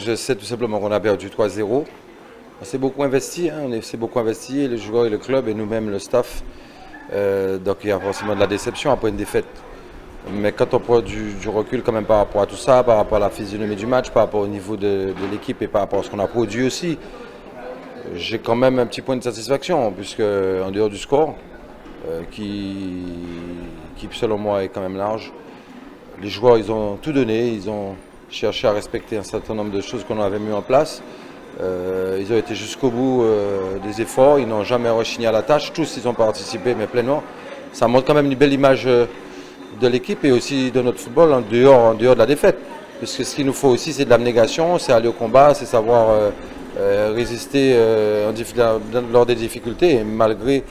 Je sais tout simplement qu'on a perdu 3-0. On s'est beaucoup investi, on s'est beaucoup investi, les joueurs et le club et nous-mêmes, le staff. Donc il y a forcément de la déception après une défaite. Mais quand on prend du recul quand même par rapport à tout ça, par rapport à la physionomie du match, par rapport au niveau de l'équipe et par rapport à ce qu'on a produit aussi, j'ai quand même un petit point de satisfaction, puisque en dehors du score, qui selon moi est quand même large, les joueurs ils ont tout donné, ils ont cherché à respecter un certain nombre de choses qu'on avait mis en place. Ils ont été jusqu'au bout des efforts, ils n'ont jamais rechigné à la tâche, tous ils ont participé mais pleinement. Ça montre quand même une belle image de l'équipe et aussi de notre football en dehors de la défaite. Puisque ce qu'il nous faut aussi c'est de l'abnégation, c'est aller au combat, c'est savoir résister lors des difficultés. Et malgré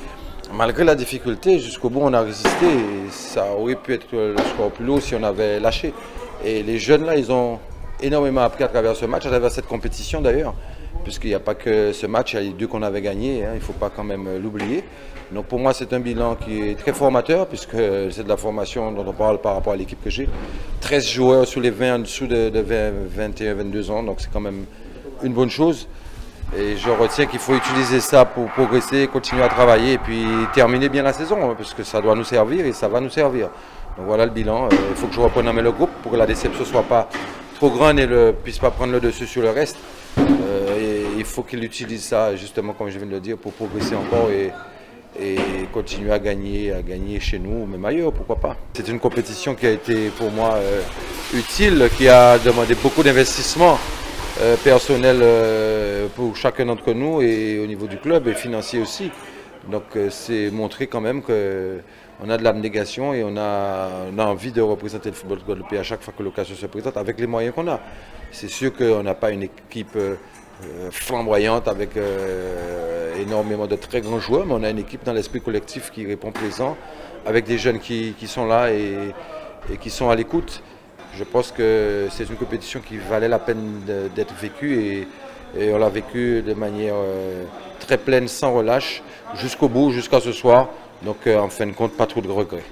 la difficulté, jusqu'au bout on a résisté et ça aurait pu être le score plus lourd si on avait lâché. Et les jeunes là, ils ont énormément appris à travers ce match, à travers cette compétition d'ailleurs, puisqu'il n'y a pas que ce match, il y a les deux qu'on avait gagnés, il ne faut pas quand même l'oublier. Donc pour moi c'est un bilan qui est très formateur, puisque c'est de la formation dont on parle par rapport à l'équipe que j'ai. 13 joueurs sous les 20, en dessous de 21, 22 ans, donc c'est quand même une bonne chose. Et je retiens qu'il faut utiliser ça pour progresser, continuer à travailler et puis terminer bien la saison, parce que ça doit nous servir et ça va nous servir. Donc voilà le bilan. Il faut que je reprenne le groupe pour que la déception ne soit pas trop grande et ne puisse pas prendre le dessus sur le reste. Et il faut qu'il utilise ça, justement, comme je viens de le dire, pour progresser encore et continuer à gagner chez nous, même ailleurs, pourquoi pas. C'est une compétition qui a été pour moi utile, qui a demandé beaucoup d'investissement personnel pour chacun d'entre nous et au niveau du club et financier aussi. Donc c'est montrer quand même qu'on a de l'abnégation et on a envie de représenter le football guadeloupéen à chaque fois que l'occasion se présente avec les moyens qu'on a. C'est sûr qu'on n'a pas une équipe flamboyante avec énormément de très grands joueurs, mais on a une équipe dans l'esprit collectif qui répond présent, avec des jeunes qui sont là et qui sont à l'écoute. Je pense que c'est une compétition qui valait la peine d'être vécue et on l'a vécue de manière très pleine, sans relâche, jusqu'au bout, jusqu'à ce soir. Donc en fin de compte, pas trop de regrets.